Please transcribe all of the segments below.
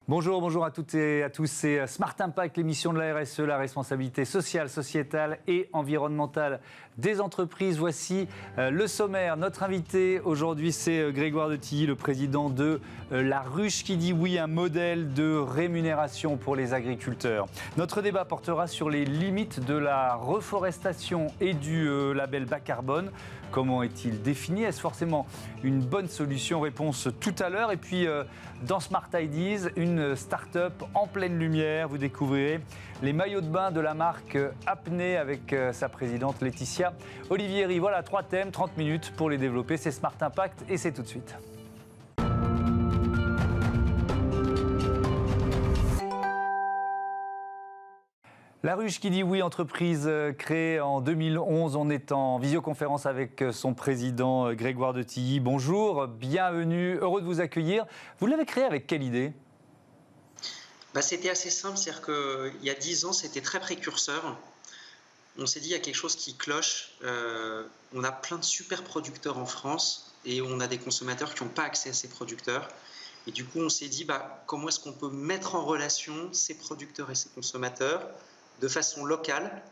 Bonjour, bonjour à toutes et à tous. C'est Smart Impact, l'émission de la RSE, la responsabilité sociale, sociétale et environnementale des entreprises. Voici le sommaire. Notre invité aujourd'hui, c'est Grégoire de Tilly, le président de La Ruche qui dit oui, un modèle de rémunération pour les agriculteurs. Notre débat portera sur les limites de la reforestation et du label bas carbone. Comment est-il défini? Est-ce forcément une bonne solution? Réponse tout à l'heure. Et puis, dans Smart Ideas, une start-up en pleine lumière. Vous découvrirez les maillots de bain de la marque Apnée avec sa présidente Laetitia Olivieri. Voilà, 3 thèmes, 30 minutes pour les développer. C'est Smart Impact et c'est tout de suite. La Ruche qui dit oui, entreprise créée en 2011. On est en visioconférence avec son président Grégoire de Tilly. Bonjour, bienvenue, heureux de vous accueillir. Vous l'avez créée avec quelle idée? C'était assez simple, c'est-à-dire qu'il y a 10 ans, c'était très précurseur. On s'est dit, il y a quelque chose qui cloche. On a plein de super producteurs en France et on a des consommateurs qui n'ont pas accès à ces producteurs. Et du coup, on s'est dit, comment est-ce qu'on peut mettre en relation ces producteurs et ces consommateurs de façon locale.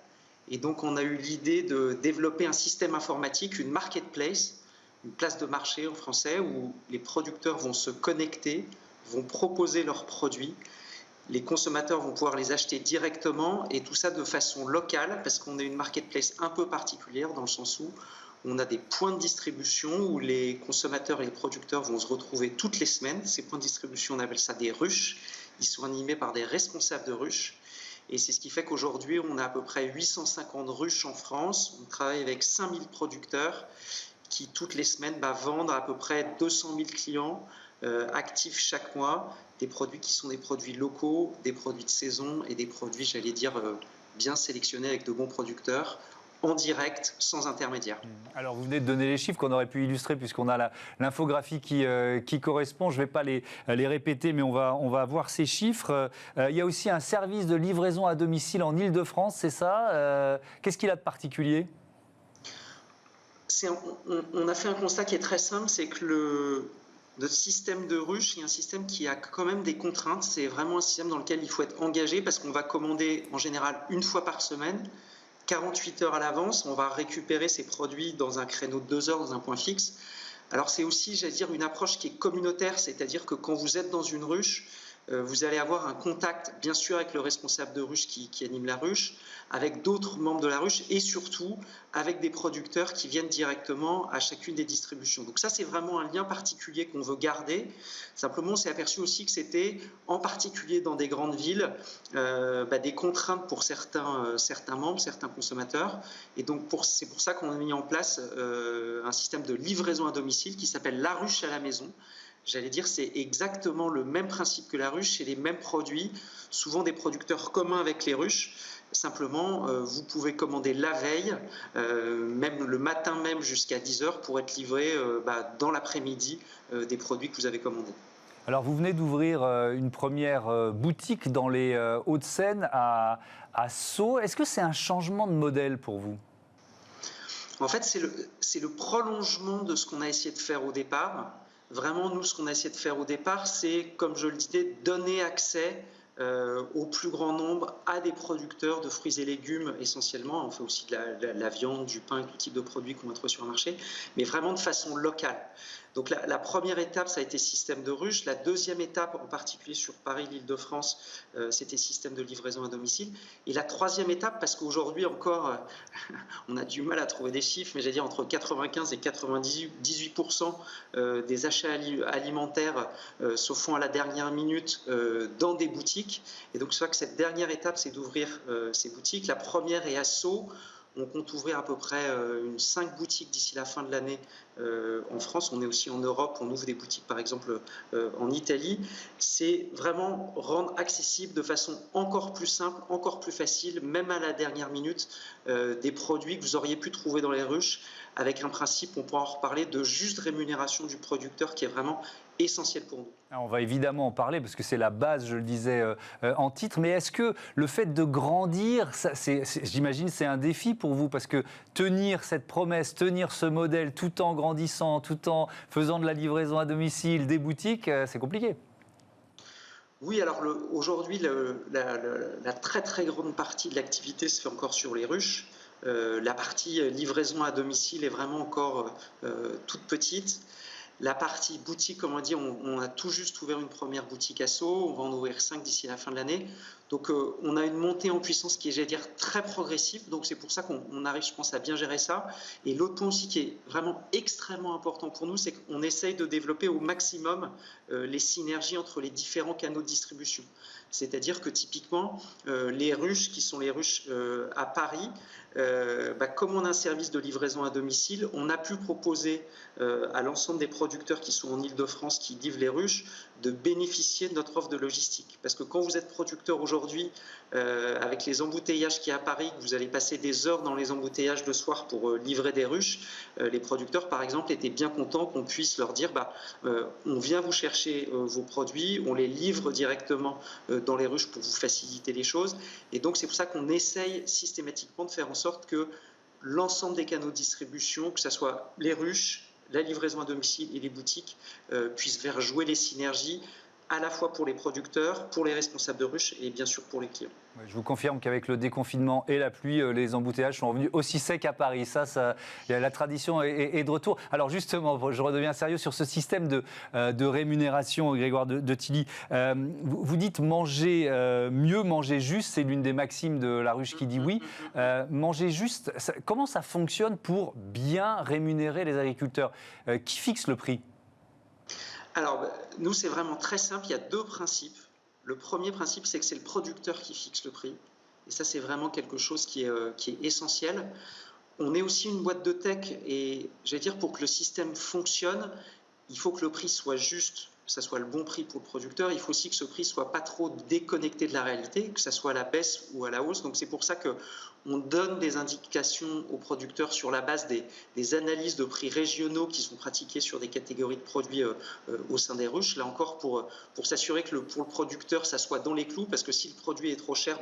Et donc, on a eu l'idée de développer un système informatique, une marketplace, une place de marché en français, où les producteurs vont se connecter, vont proposer leurs produits. Les consommateurs vont pouvoir les acheter directement et tout ça de façon locale parce qu'on est une marketplace un peu particulière dans le sens où on a des points de distribution où les consommateurs et les producteurs vont se retrouver toutes les semaines. Ces points de distribution, on appelle ça des ruches. Ils sont animés par des responsables de ruches. Et c'est ce qui fait qu'aujourd'hui, on a à peu près 850 ruches en France. On travaille avec 5000 producteurs qui, toutes les semaines, vendent à peu près 200 000 clients actifs chaque mois. Des produits qui sont des produits locaux, des produits de saison et des produits, j'allais dire, bien sélectionnés avec de bons producteurs, en direct, sans intermédiaire. Alors, vous venez de donner les chiffres qu'on aurait pu illustrer puisqu'on a l'infographie qui correspond. Je ne vais pas les répéter, mais on va voir ces chiffres. Il y a aussi un service de livraison à domicile en Ile-de-France, c'est ça? Qu'est-ce qu'il a de particulier? On a fait un constat qui est très simple, c'est que notre système de ruche est un système qui a quand même des contraintes. C'est vraiment un système dans lequel il faut être engagé parce qu'on va commander en général une fois par semaine, 48 heures à l'avance. On va récupérer ces produits dans un créneau de 2 heures, dans un point fixe. Alors c'est aussi, j'allais dire, une approche qui est communautaire, c'est-à-dire que quand vous êtes dans une ruche, vous allez avoir un contact, bien sûr, avec le responsable de ruche qui anime la ruche, avec d'autres membres de la ruche et surtout avec des producteurs qui viennent directement à chacune des distributions. Donc ça, c'est vraiment un lien particulier qu'on veut garder. Simplement, on s'est aperçu aussi que c'était, en particulier dans des grandes villes, des contraintes pour certains membres, certains consommateurs. Et donc, c'est pour ça qu'on a mis en place un système de livraison à domicile qui s'appelle La Ruche à la maison. J'allais dire, c'est exactement le même principe que la ruche, c'est les mêmes produits, souvent des producteurs communs avec les ruches. Simplement, vous pouvez commander la veille, même le matin même jusqu'à 10 heures pour être livré dans l'après-midi des produits que vous avez commandés. Alors, vous venez d'ouvrir une première boutique dans les Hauts-de-Seine à Sceaux. Est-ce que c'est un changement de modèle pour vous? En fait, c'est le prolongement de ce qu'on a essayé de faire au départ. Vraiment, nous, ce qu'on a essayé de faire au départ, c'est, comme je le disais, donner accès au plus grand nombre à des producteurs de fruits et légumes essentiellement. On fait aussi de la viande, du pain, tout type de produits qu'on va trouver sur le marché, mais vraiment de façon locale. Donc la première étape, ça a été système de ruche. La deuxième étape, en particulier sur Paris, l'Île-de-France, c'était système de livraison à domicile. Et la troisième étape, parce qu'aujourd'hui encore, on a du mal à trouver des chiffres, mais j'allais dire entre 95 et 98% des achats alimentaires se font à la dernière minute dans des boutiques. Et donc c'est vrai que cette dernière étape, c'est d'ouvrir ces boutiques. La première est à Sceaux. On compte ouvrir à peu près 5 boutiques d'ici la fin de l'année en France. On est aussi en Europe, on ouvre des boutiques par exemple en Italie. C'est vraiment rendre accessible de façon encore plus simple, encore plus facile, même à la dernière minute, des produits que vous auriez pu trouver dans les ruches avec un principe, on pourra en reparler, de juste rémunération du producteur qui est vraiment essentiel pour nous. On va évidemment en parler parce que c'est la base, je le disais en titre, mais est-ce que le fait de grandir, j'imagine c'est un défi pour vous parce que tenir cette promesse, tenir ce modèle tout en grandissant, tout en faisant de la livraison à domicile, des boutiques, c'est compliqué. Oui, alors aujourd'hui, la très très grande partie de l'activité se fait encore sur les ruches. La partie livraison à domicile est vraiment encore toute petite. La partie boutique, comme on dit, on a tout juste ouvert une première boutique à Sceaux, on va en ouvrir 5 d'ici la fin de l'année. Donc on a une montée en puissance qui est, j'allais dire, très progressive. Donc c'est pour ça qu'on arrive, je pense, à bien gérer ça. Et l'autre point aussi qui est vraiment extrêmement important pour nous, c'est qu'on essaye de développer au maximum les synergies entre les différents canaux de distribution. C'est-à-dire que typiquement, les ruches qui sont les ruches à Paris, comme on a un service de livraison à domicile, on a pu proposer à l'ensemble des producteurs qui sont en Île-de-France, qui livrent les ruches, de bénéficier de notre offre de logistique. Parce que quand vous êtes producteur aujourd'hui, avec les embouteillages qu'il y a à Paris, que vous allez passer des heures dans les embouteillages le soir pour livrer des ruches, les producteurs, par exemple, étaient bien contents qu'on puisse leur dire on vient vous chercher vos produits, on les livre directement dans les ruches pour vous faciliter les choses. Et donc, c'est pour ça qu'on essaye systématiquement de faire en sorte que l'ensemble des canaux de distribution, que ce soit les ruches, la livraison à domicile et les boutiques, puissent faire jouer les synergies à la fois pour les producteurs, pour les responsables de ruches et bien sûr pour les clients. Je vous confirme qu'avec le déconfinement et la pluie, les embouteillages sont revenus aussi secs à Paris. La tradition est de retour. Alors justement, je redeviens sérieux sur ce système de rémunération, Grégoire de Tilly. Vous dites manger mieux, manger juste, c'est l'une des maximes de La Ruche qui dit oui. Manger juste, comment ça fonctionne pour bien rémunérer les agriculteurs? Qui fixe le prix? Alors, nous, c'est vraiment très simple. Il y a deux principes. Le premier principe, c'est que c'est le producteur qui fixe le prix. Et ça, c'est vraiment quelque chose qui est essentiel. On est aussi une boîte de tech et, j'allais dire, pour que le système fonctionne, il faut que le prix soit juste, que ça soit le bon prix pour le producteur. Il faut aussi que ce prix soit pas trop déconnecté de la réalité, que ça soit à la baisse ou à la hausse. Donc c'est pour ça qu'on donne des indications aux producteurs sur la base des analyses de prix régionaux qui sont pratiquées sur des catégories de produits au sein des ruches. Là encore, pour s'assurer que pour le producteur, ça soit dans les clous, parce que si le produit est trop cher,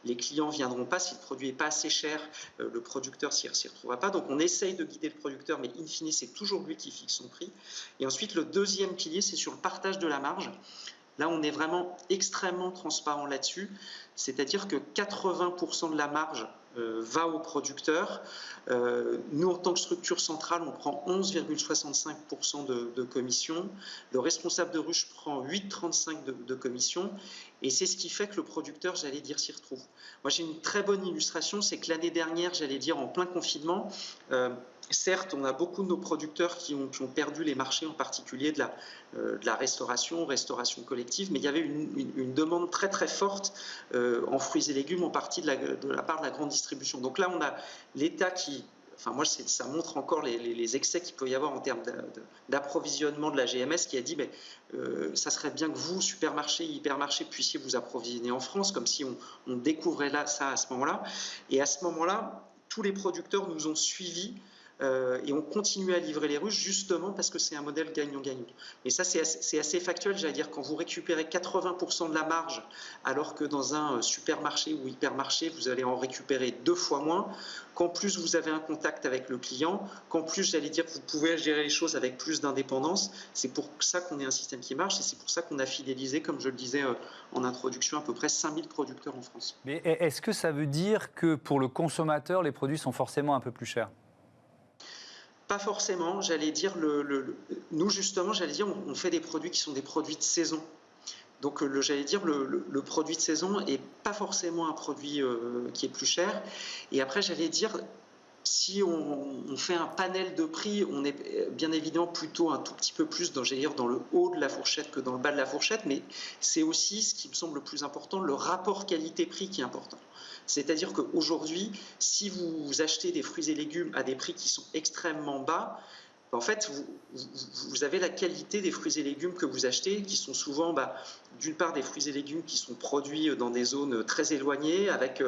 les clients ne viendront pas. Si le produit n'est pas assez cher, le producteur s'y retrouvera pas. Donc on essaye de guider le producteur, mais in fine, c'est toujours lui qui fixe son prix. Et ensuite, le deuxième pilier, c'est sur le partage de la marge. Là, on est vraiment extrêmement transparent là-dessus, c'est-à-dire que 80% de la marge va au producteur. Nous, en tant que structure centrale, on prend 11,65% de commission. Le responsable de ruche prend 8,35% de commission. Et c'est ce qui fait que le producteur, j'allais dire, s'y retrouve. Moi, j'ai une très bonne illustration, c'est que l'année dernière, j'allais dire, en plein confinement, certes, on a beaucoup de nos producteurs qui ont perdu les marchés, en particulier de la restauration collective, mais il y avait une demande très très forte en fruits et légumes, en partie de la part de la grande distribution. Donc là, on a l'État qui... Enfin, moi, ça montre encore les excès qu'il peut y avoir en termes d'approvisionnement de la GMS, qui a dit ça serait bien que vous, supermarchés, hypermarchés, puissiez vous approvisionner en France, comme si on découvrait ça à ce moment-là. Et à ce moment-là, tous les producteurs nous ont suivis et on continue à livrer les ruches justement parce que c'est un modèle gagnant-gagnant. Et ça, c'est assez factuel, j'allais dire, quand vous récupérez 80% de la marge, alors que dans un supermarché ou hypermarché, vous allez en récupérer 2 fois moins, qu'en plus vous avez un contact avec le client, qu'en plus, j'allais dire, vous pouvez gérer les choses avec plus d'indépendance. C'est pour ça qu'on est un système qui marche et c'est pour ça qu'on a fidélisé, comme je le disais en introduction, à peu près 5000 producteurs en France. Mais est-ce que ça veut dire que pour le consommateur, les produits sont forcément un peu plus chers ? Pas forcément, j'allais dire, nous justement, j'allais dire, on fait des produits qui sont des produits de saison. Donc, j'allais dire, le produit de saison n'est pas forcément un produit qui est plus cher. Et après, j'allais dire, si on fait un panel de prix, on est bien évidemment plutôt un tout petit peu plus dans le haut de la fourchette que dans le bas de la fourchette, mais c'est aussi, ce qui me semble le plus important, le rapport qualité-prix qui est important. C'est-à-dire qu'aujourd'hui, si vous achetez des fruits et légumes à des prix qui sont extrêmement bas, en fait, vous avez la qualité des fruits et légumes que vous achetez, qui sont souvent, d'une part, des fruits et légumes qui sont produits dans des zones très éloignées, avec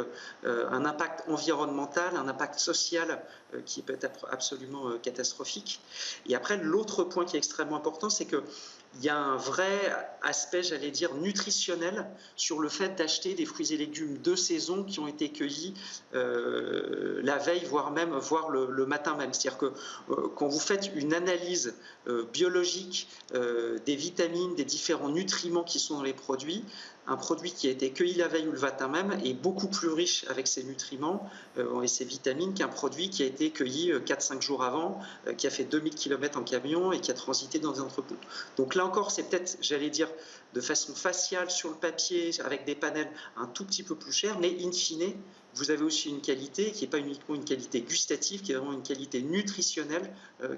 un impact environnemental, un impact social qui peut être absolument catastrophique. Et après, l'autre point qui est extrêmement important, c'est que il y a un vrai aspect, j'allais dire, nutritionnel sur le fait d'acheter des fruits et légumes de saison qui ont été cueillis la veille, voire le matin même. C'est-à-dire que quand vous faites une analyse biologique des vitamines, des différents nutriments qui sont dans les produits, un produit qui a été cueilli la veille ou le matin même est beaucoup plus riche avec ses nutriments et ses vitamines qu'un produit qui a été cueilli 4-5 jours avant, qui a fait 2000 km en camion et qui a transité dans des entrepôts. Donc là encore, c'est peut-être, j'allais dire, de façon faciale sur le papier, avec des panels un tout petit peu plus cher, mais in fine, vous avez aussi une qualité qui n'est pas uniquement une qualité gustative, qui est vraiment une qualité nutritionnelle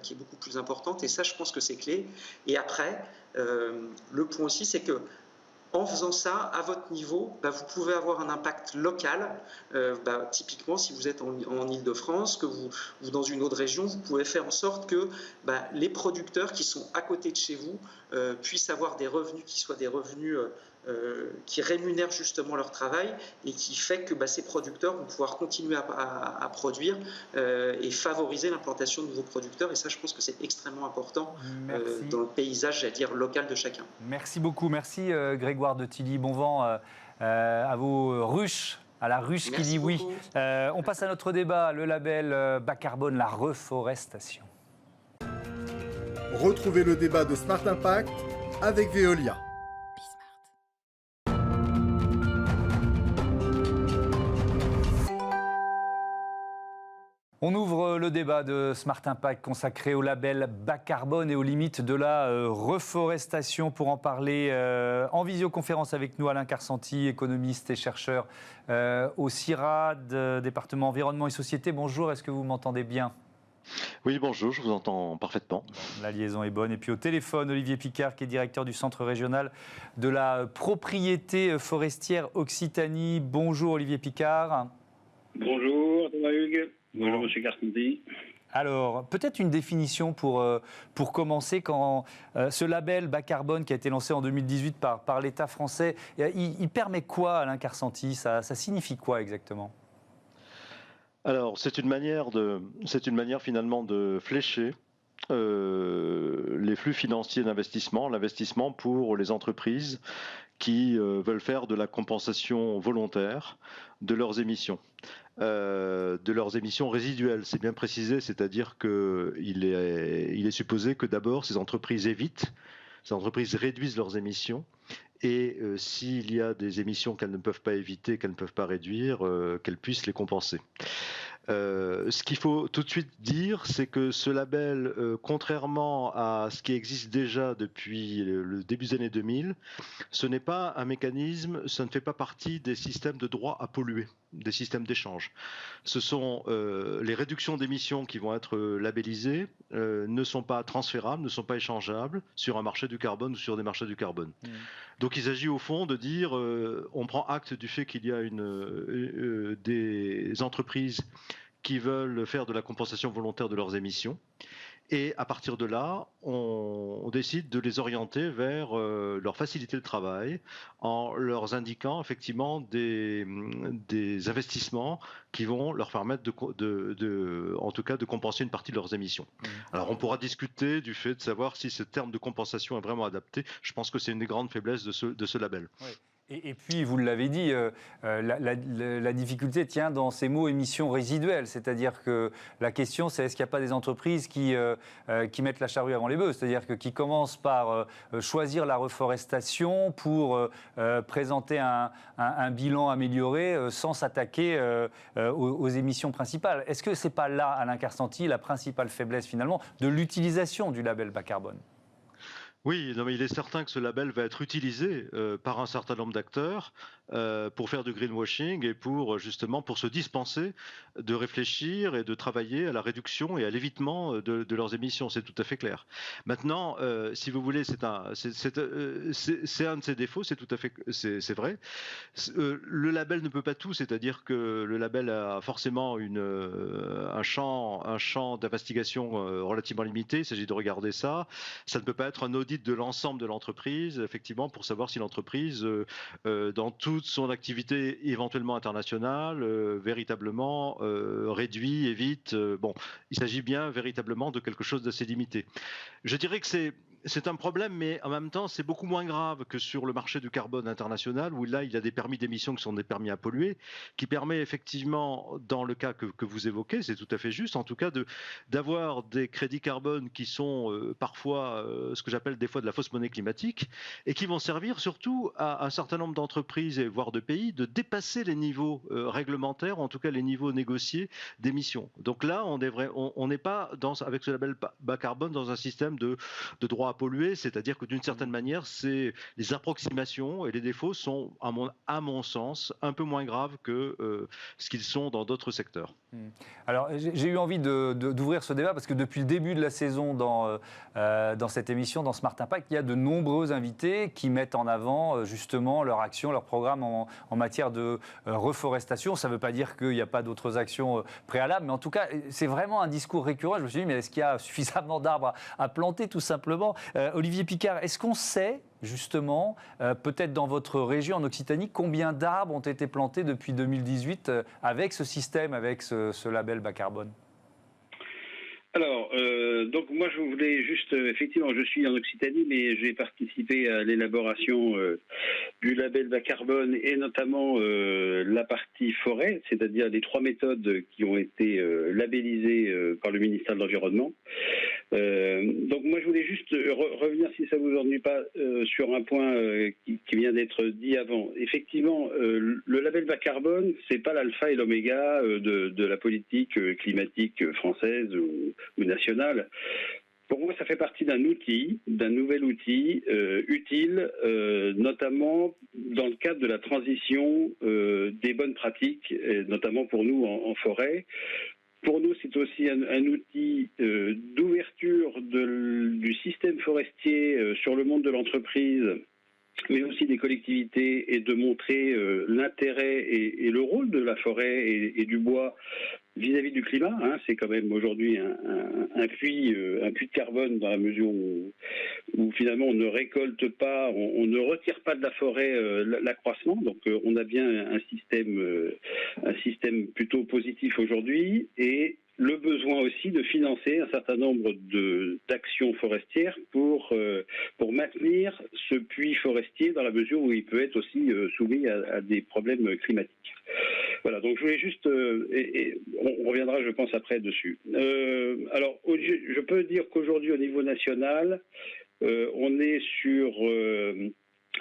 qui est beaucoup plus importante. Et ça, je pense que c'est clé. Et après, le point aussi, c'est que en faisant ça, à votre niveau, vous pouvez avoir un impact local. Typiquement, si vous êtes en Île-de-France, que vous dans une autre région, vous pouvez faire en sorte que les producteurs qui sont à côté de chez vous puissent avoir des revenus qui soient des revenus qui rémunèrent justement leur travail et qui fait que ces producteurs vont pouvoir continuer à produire et favoriser l'implantation de nouveaux producteurs. Et ça, je pense que c'est extrêmement important dans le paysage, j'allais dire, local de chacun. Merci beaucoup. Merci Grégoire de Tilly. Bon vent à vos ruches. À la ruche qui dit oui. On passe à notre débat, le label bas carbone, la reforestation. Retrouvez le débat de Smart Impact avec Veolia. On ouvre le débat de Smart Impact consacré au label bas carbone et aux limites de la reforestation. Pour en parler en visioconférence avec nous, Alain Carsanti, économiste et chercheur au CIRAD, département environnement et société. Bonjour, est-ce que vous m'entendez bien ? Oui, bonjour, je vous entends parfaitement. La liaison est bonne. Et puis au téléphone, Olivier Picard, qui est directeur du Centre régional de la propriété forestière Occitanie. Bonjour Olivier Picard. Bonjour Thomas Hugues. Bonjour M. Carsanti. Alors, peut-être une définition pour commencer, quand ce label bas carbone qui a été lancé en 2018 par l'État français, il permet quoi, Alain Carsanti ? Ça signifie quoi exactement ? Alors, c'est une manière finalement de flécher les flux financiers d'investissement, l'investissement pour les entreprises qui veulent faire de la compensation volontaire de leurs émissions. De leurs émissions résiduelles, c'est bien précisé, c'est-à-dire qu'il est supposé que d'abord ces entreprises réduisent leurs émissions et s'il y a des émissions qu'elles ne peuvent pas éviter, qu'elles ne peuvent pas réduire, qu'elles puissent les compenser. Ce qu'il faut tout de suite dire, c'est que ce label, contrairement à ce qui existe déjà depuis le début des années 2000, ce n'est pas un mécanisme, ça ne fait pas partie des systèmes de droit à polluer, des systèmes d'échange. Ce sont les réductions d'émissions qui vont être labellisées, ne sont pas transférables, ne sont pas échangeables sur un marché du carbone ou sur des marchés du carbone. Donc il s'agit au fond de dire, on prend acte du fait qu'il y a des entreprises qui veulent faire de la compensation volontaire de leurs émissions. Et à partir de là, on décide de les orienter vers leur faciliter le travail en leur indiquant effectivement des investissements qui vont leur permettre en tout cas de compenser une partie de leurs émissions. Alors on pourra discuter du fait de savoir si ce terme de compensation est vraiment adapté. Je pense que c'est une des grandes faiblesses de ce label. Oui. Et puis, vous l'avez dit, la difficulté tient dans ces mots émissions résiduelles. C'est-à-dire que la question, c'est est-ce qu'il n'y a pas des entreprises qui mettent la charrue avant les bœufs ? C'est-à-dire qui commencent par choisir la reforestation pour présenter un bilan amélioré sans s'attaquer aux émissions principales. Est-ce que ce n'est pas là, Alain Carsanti, la principale faiblesse finalement de l'utilisation du label bas carbone ? Oui, non, mais il est certain que ce label va être utilisé par un certain nombre d'acteurs pour faire du greenwashing et pour se dispenser de réfléchir et de travailler à la réduction et à l'évitement de leurs émissions. C'est tout à fait clair. Maintenant, si vous voulez, c'est un de ses défauts, c'est vrai. Le label ne peut pas tout, c'est-à-dire que le label a forcément un champ d'investigation relativement limité. Il s'agit de regarder ça. Ça ne peut pas être un audit l'audit de l'ensemble de l'entreprise, effectivement, pour savoir si l'entreprise, dans toute son activité éventuellement internationale, véritablement réduit, évite. Bon, il s'agit bien véritablement de quelque chose d'assez limité. Je dirais que c'est un problème, mais en même temps, c'est beaucoup moins grave que sur le marché du carbone international, où là, il y a des permis d'émission qui sont des permis à polluer, qui permet effectivement, dans le cas que vous évoquez, c'est tout à fait juste, en tout cas, d'avoir des crédits carbone qui sont parfois ce que j'appelle des fois de la fausse monnaie climatique, et qui vont servir surtout à un certain nombre d'entreprises, et voire de pays, de dépasser les niveaux réglementaires, en tout cas les niveaux négociés d'émissions. Donc là, on n'est pas, avec ce label bas carbone, dans un système de droit à polluer, c'est-à-dire que d'une certaine manière, les approximations et les défauts sont, à mon sens, un peu moins graves que ce qu'ils sont dans d'autres secteurs. Alors, j'ai eu envie d'ouvrir ce débat parce que depuis le début de la saison dans cette émission, dans Smart Impact, il y a de nombreux invités qui mettent en avant justement leur action, leur programme en matière de reforestation. Ça ne veut pas dire qu'il n'y a pas d'autres actions préalables, mais en tout cas, c'est vraiment un discours récurrent. Je me suis dit, mais est-ce qu'il y a suffisamment d'arbres à planter, tout simplement? Olivier Picard, est-ce qu'on sait justement, peut-être dans votre région en Occitanie, combien d'arbres ont été plantés depuis 2018 avec ce système, avec ce label bas carbone? Alors, donc moi je voulais juste, effectivement, je suis en Occitanie, mais j'ai participé à l'élaboration du label bas carbone et notamment la partie forêt, c'est-à-dire les 3 méthodes qui ont été labellisées par le ministère de l'Environnement. Donc moi je voulais juste revenir, si ça vous ennuie pas, sur un point qui vient d'être dit avant. Effectivement, le label bas carbone, c'est pas l'alpha et l'oméga de la politique climatique française ou nationale. Pour moi, ça fait partie d'un nouvel outil utile, notamment dans le cadre de la transition des bonnes pratiques, notamment pour nous en forêt. Pour nous, c'est aussi un outil d'ouverture du système forestier sur le monde de l'entreprise, mais aussi des collectivités, et de montrer l'intérêt et le rôle de la forêt et du bois vis-à-vis du climat. C'est quand même aujourd'hui un puits de carbone, dans la mesure où finalement on ne récolte pas, on ne retire pas de la forêt l'accroissement. Donc on a bien un système plutôt positif aujourd'hui, et le besoin aussi de financer un certain nombre d'actions forestières pour maintenir ce puits forestier, dans la mesure où il peut être aussi soumis à des problèmes climatiques. Voilà, donc je voulais juste, et on reviendra, je pense, après dessus. Alors, je peux dire qu'aujourd'hui, au niveau national, on est sur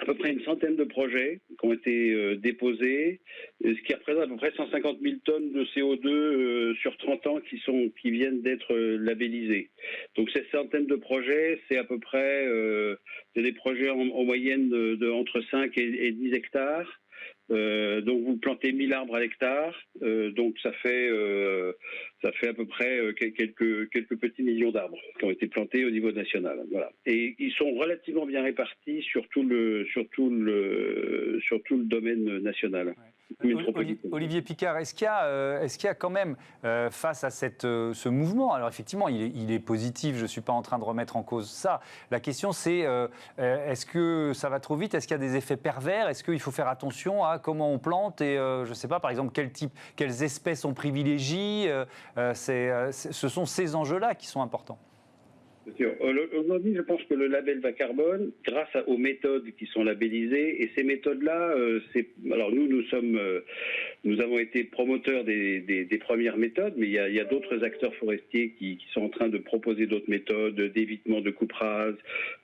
à peu près une centaine de projets qui ont été déposés, ce qui représente à peu près 150 000 tonnes de CO2 sur 30 ans qui viennent d'être labellisés. Donc ces centaines de projets, c'est à peu près c'est des projets en moyenne entre 5 et 10 hectares. Donc vous plantez 1000 arbres à l'hectare, donc ça fait à peu près quelques petits millions d'arbres qui ont été plantés au niveau national. Voilà. Et ils sont relativement bien répartis sur tout le domaine national. Ouais. Olivier Picard, est-ce qu'il y a quand même, face à ce mouvement, alors effectivement il est positif, je ne suis pas en train de remettre en cause ça, la question c'est est-ce que ça va trop vite, est-ce qu'il y a des effets pervers, est-ce qu'il faut faire attention à comment on plante et je ne sais pas, par exemple quelles espèces on privilégie, ce sont ces enjeux-là qui sont importants. Aujourd'hui, je pense que le label bas carbone, grâce aux méthodes qui sont labellisées, et ces méthodes-là, alors nous avons été promoteurs des premières méthodes, mais il y a d'autres acteurs forestiers qui sont en train de proposer d'autres méthodes d'évitement de coupe rase,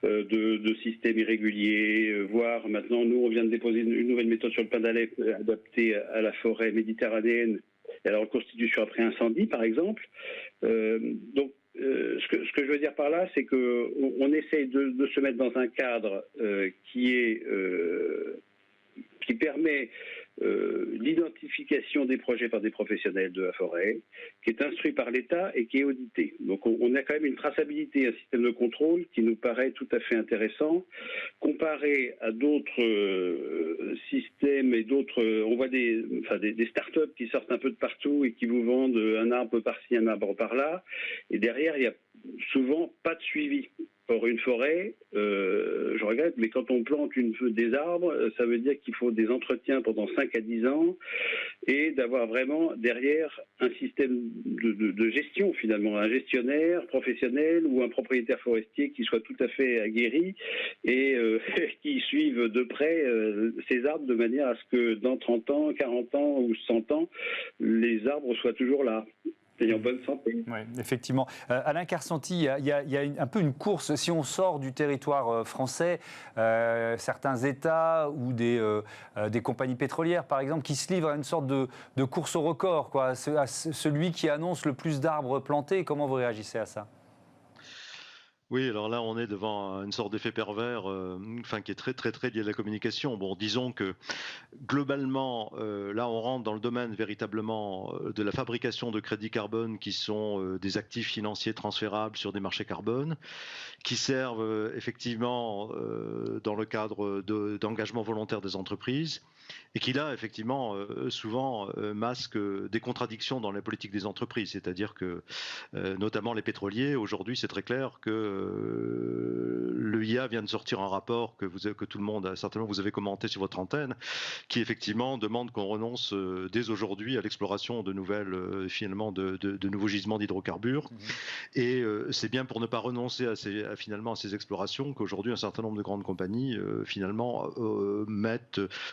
de systèmes irréguliers, voire maintenant, nous, on vient de déposer une nouvelle méthode sur le pin d'Alep adaptée à la forêt méditerranéenne et à la reconstitution après incendie, par exemple. Donc, ce que je veux dire par là, c'est qu'on essaye de se mettre dans un cadre qui permet l'identification des projets par des professionnels de la forêt, qui est instruit par l'État et qui est audité. Donc on a quand même une traçabilité, un système de contrôle qui nous paraît tout à fait intéressant, comparé à d'autres systèmes et d'autres... On voit des start-up qui sortent un peu de partout et qui vous vendent un arbre par-ci, un arbre par-là, et derrière, il n'y a souvent pas de suivi. Or, une forêt, je regrette, mais quand on plante des arbres, ça veut dire qu'il faut des entretiens pendant 5 à 10 ans et d'avoir vraiment derrière un système de gestion, finalement, un gestionnaire professionnel ou un propriétaire forestier qui soit tout à fait aguerri et qui suive de près ces arbres de manière à ce que dans 30 ans, 40 ans ou 100 ans, les arbres soient toujours là. Et en bonne santé. Oui, effectivement. Alain Carsanti, il y a un peu une course. Si on sort du territoire français, certains États ou des compagnies pétrolières, par exemple, qui se livrent à une sorte de course au record, quoi, à celui qui annonce le plus d'arbres plantés. Comment vous réagissez à ça ? Oui, alors là, on est devant une sorte d'effet pervers, qui est très, très, très lié à la communication. Bon, disons que globalement, là, on rentre dans le domaine véritablement de la fabrication de crédits carbone qui sont des actifs financiers transférables sur des marchés carbone, qui servent effectivement dans le cadre d'engagement volontaire des entreprises. Et qui là, effectivement, souvent masque des contradictions dans la politique des entreprises. C'est-à-dire que, notamment les pétroliers, aujourd'hui, c'est très clair que l'EIA vient de sortir un rapport que tout le monde, certainement, vous avez commenté sur votre antenne, qui effectivement demande qu'on renonce dès aujourd'hui à l'exploration de finalement, de nouveaux gisements d'hydrocarbures. Et c'est bien pour ne pas renoncer à ces explorations qu'aujourd'hui, un certain nombre de grandes compagnies, finalement,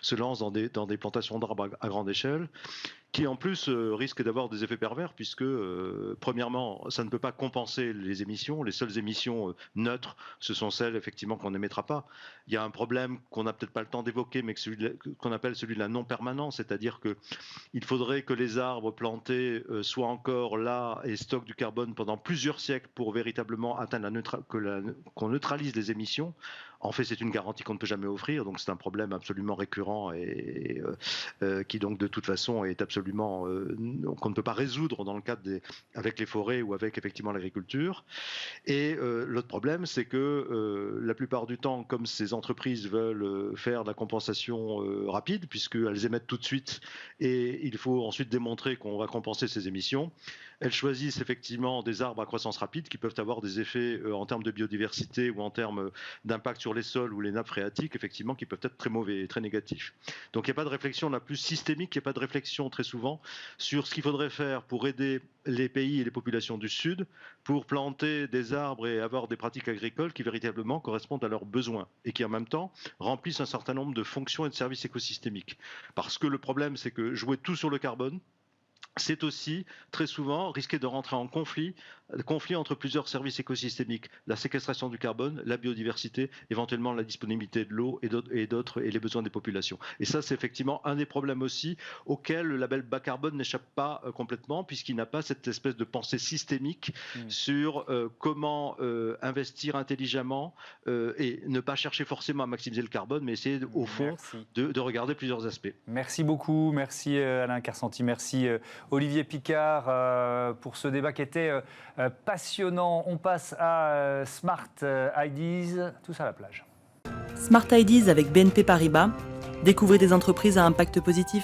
se lancent dans des plantations d'arbres à grande échelle, qui en plus risquent d'avoir des effets pervers puisque, premièrement, ça ne peut pas compenser les émissions. Les seules émissions neutres, ce sont celles effectivement qu'on n'émettra pas. Il y a un problème qu'on n'a peut-être pas le temps d'évoquer, mais qu'on appelle celui de la non-permanence, c'est-à-dire qu'il faudrait que les arbres plantés soient encore là et stockent du carbone pendant plusieurs siècles pour véritablement atteindre qu'on neutralise les émissions. En fait, c'est une garantie qu'on ne peut jamais offrir, donc c'est un problème absolument récurrent et qui donc de toute façon est absolument qu'on ne peut pas résoudre dans le cadre avec les forêts ou avec effectivement l'agriculture. Et l'autre problème, c'est que la plupart du temps, comme ces entreprises veulent faire de la compensation rapide, puisqu'elles émettent tout de suite et il faut ensuite démontrer qu'on va compenser ces émissions, elles choisissent effectivement des arbres à croissance rapide qui peuvent avoir des effets en termes de biodiversité ou en termes d'impact sur les sols ou les nappes phréatiques, effectivement, qui peuvent être très mauvais et très négatifs. Donc il n'y a pas de réflexion la plus systémique, il n'y a pas de réflexion très souvent sur ce qu'il faudrait faire pour aider les pays et les populations du Sud pour planter des arbres et avoir des pratiques agricoles qui véritablement correspondent à leurs besoins et qui en même temps remplissent un certain nombre de fonctions et de services écosystémiques. Parce que le problème, c'est que jouer tout sur le carbone, c'est aussi très souvent risquer de rentrer en conflit entre plusieurs services écosystémiques, la séquestration du carbone, la biodiversité, éventuellement la disponibilité de l'eau et les besoins des populations. Et ça, c'est effectivement un des problèmes aussi auxquels le label bas carbone n'échappe pas complètement, puisqu'il n'a pas cette espèce de pensée systémique sur comment investir intelligemment et ne pas chercher forcément à maximiser le carbone, mais essayer au fond de regarder plusieurs aspects. Merci beaucoup, merci Alain Carsanti, merci Olivier Picard pour ce débat qui était passionnant. On passe à Smart Ideas, tous à la plage. Smart Ideas avec BNP Paribas. Découvrez des entreprises à impact positif.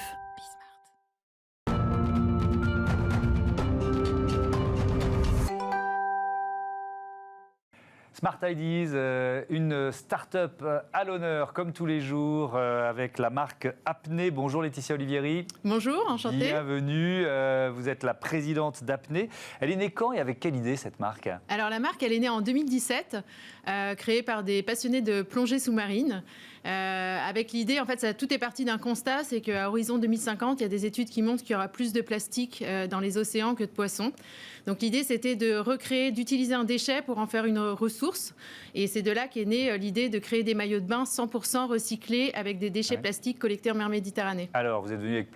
Smart Ideas, une start-up à l'honneur, comme tous les jours, avec la marque Apnée. Bonjour Laetitia Olivieri. Bonjour, enchantée. Bienvenue, vous êtes la présidente d'Apnée. Elle est née quand et avec quelle idée cette marque ? Alors la marque, elle est née en 2017, créée par des passionnés de plongée sous-marine. Avec l'idée, en fait, tout est parti d'un constat, c'est qu'à horizon 2050, il y a des études qui montrent qu'il y aura plus de plastique dans les océans que de poissons. Donc l'idée, c'était de recréer, d'utiliser un déchet pour en faire une ressource. Et c'est de là qu'est née l'idée de créer des maillots de bain 100% recyclés avec des déchets plastiques collectés en mer Méditerranée. alors, vous êtes venu avec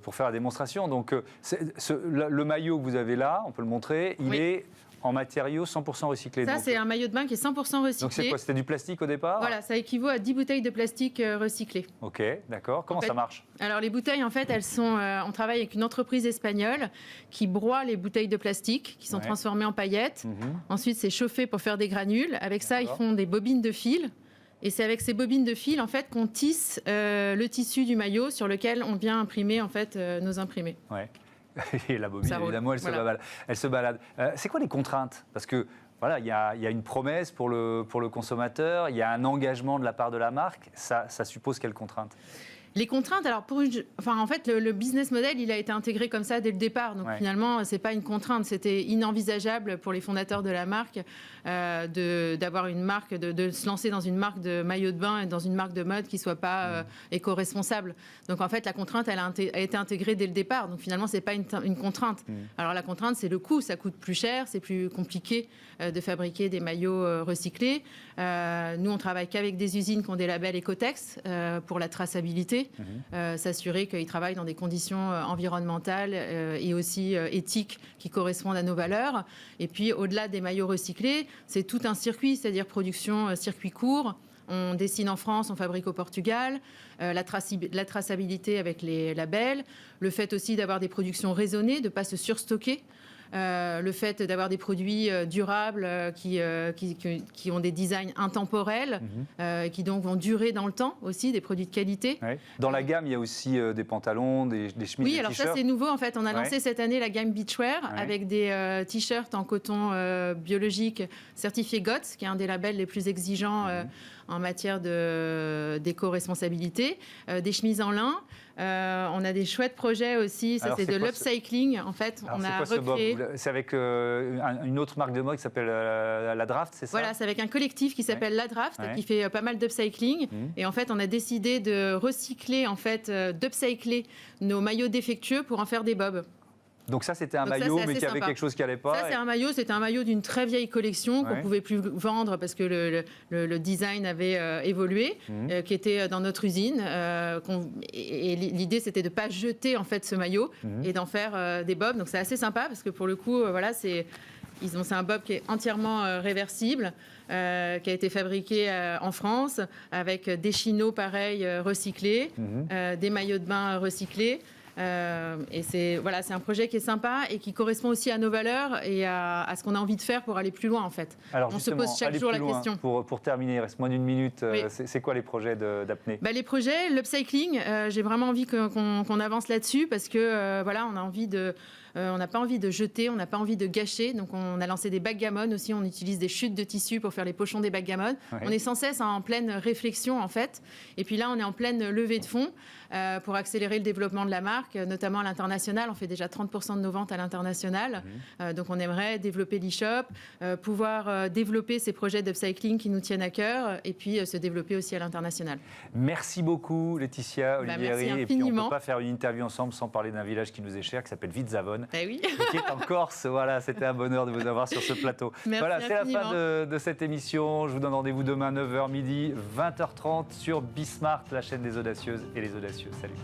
pour faire la démonstration. Donc le maillot que vous avez là, on peut le montrer, il est en matériaux 100% recyclés. Ça, c'est un maillot de bain qui est 100% recyclé. Donc c'est quoi ? C'était du plastique au départ ? Voilà, ça équivaut à 10 bouteilles de plastique recyclées. Ok, d'accord. Comment ça marche ? Alors les bouteilles, en fait, elles sont. On travaille avec une entreprise espagnole qui broie les bouteilles de plastique, qui sont transformées en paillettes. Ensuite, c'est chauffé pour faire des granules. Avec ça, ils font des bobines de fil. Et c'est avec ces bobines de fil, en fait, qu'on tisse le tissu du maillot sur lequel on vient imprimer, en fait, nos imprimés. Ouais. Et la bobine, évidemment, elle se balade. C'est quoi les contraintes ? Parce que voilà, il y a une promesse pour le consommateur, il y a un engagement de la part de la marque. Ça suppose quelles contraintes? Les contraintes, alors en fait, le business model, il a été intégré comme ça dès le départ. Donc finalement, c'est pas une contrainte. C'était inenvisageable pour les fondateurs de la marque d'avoir une marque, de se lancer dans une marque de maillot de bain et dans une marque de mode qui soit pas éco-responsable. Donc en fait, la contrainte, elle a été intégrée dès le départ. Donc finalement, c'est pas une contrainte. Alors la contrainte, c'est le coût. Ça coûte plus cher, c'est plus compliqué de fabriquer des maillots recyclés. Nous, on travaille qu'avec des usines qui ont des labels Ecotex pour la traçabilité. S'assurer qu'ils travaillent dans des conditions environnementales et aussi éthiques qui correspondent à nos valeurs. Et puis, au-delà des maillots recyclés, c'est tout un circuit, c'est-à-dire production circuit court. On dessine en France, on fabrique au Portugal, la traçabilité avec les labels, le fait aussi d'avoir des productions raisonnées, de ne pas se surstocker. Le fait d'avoir des produits durables qui ont des designs intemporels, qui donc vont durer dans le temps aussi, des produits de qualité. Ouais. Dans la gamme, il y a aussi des pantalons, des chemises, oui, des alors t-shirts. Ça c'est nouveau en fait. On a lancé cette année la gamme Beachwear avec des t-shirts en coton biologique certifié GOTS, qui est un des labels les plus exigeants en matière d'éco-responsabilité, des chemises en lin. On a des chouettes projets aussi. Ça, c'est de l'upcycling. En fait, alors, on a quoi, recréé. C'est avec une autre marque de mode qui s'appelle la Draft, c'est ça? Voilà, c'est avec un collectif qui s'appelle La Draft, qui fait pas mal d'upcycling. Et en fait, on a décidé de recycler, d'upcycler nos maillots défectueux pour en faire des bobs. Donc ça, c'était un maillot, mais qui avait quelque chose qui n'allait pas. Ça, c'était un maillot d'une très vieille collection qu'on ne pouvait plus vendre parce que le design avait évolué, qui était dans notre usine. Et l'idée, c'était de ne pas jeter en fait ce maillot et d'en faire des bobs. Donc c'est assez sympa parce que pour le coup, c'est un bob qui est entièrement réversible, qui a été fabriqué en France avec des chinos pareils recyclés, des maillots de bain recyclés. Et c'est un projet qui est sympa et qui correspond aussi à nos valeurs et à ce qu'on a envie de faire pour aller plus loin en fait. Alors on se pose chaque jour la question. Pour terminer, il reste moins d'une minute. C'est quoi les projets d'Apnée? Les projets, l'upcycling, j'ai vraiment envie qu'on avance là-dessus parce que on a envie de... on n'a pas envie de jeter, on n'a pas envie de gâcher. Donc, on a lancé des backgammon aussi. On utilise des chutes de tissu pour faire les pochons des backgammon. On est sans cesse en pleine réflexion, en fait. Et puis là, on est en pleine levée de fonds pour accélérer le développement de la marque, notamment à l'international. On fait déjà 30% de nos ventes à l'international. Donc, on aimerait développer l'e-shop, pouvoir développer ces projets d'upcycling qui nous tiennent à cœur et puis se développer aussi à l'international. Merci beaucoup, Laetitia Olivieri. Merci et puis, on ne infiniment. peut pas faire une interview ensemble sans parler d'un village qui nous est cher, qui s'appelle Vitzavone. Oui. Qui est en Corse. Voilà, c'était un bonheur de vous avoir sur ce plateau. Merci c'est la infiniment. fin de cette émission. Je vous donne rendez-vous demain 9h midi, 20h30 sur Bismart, la chaîne des audacieuses et les audacieux. Salut.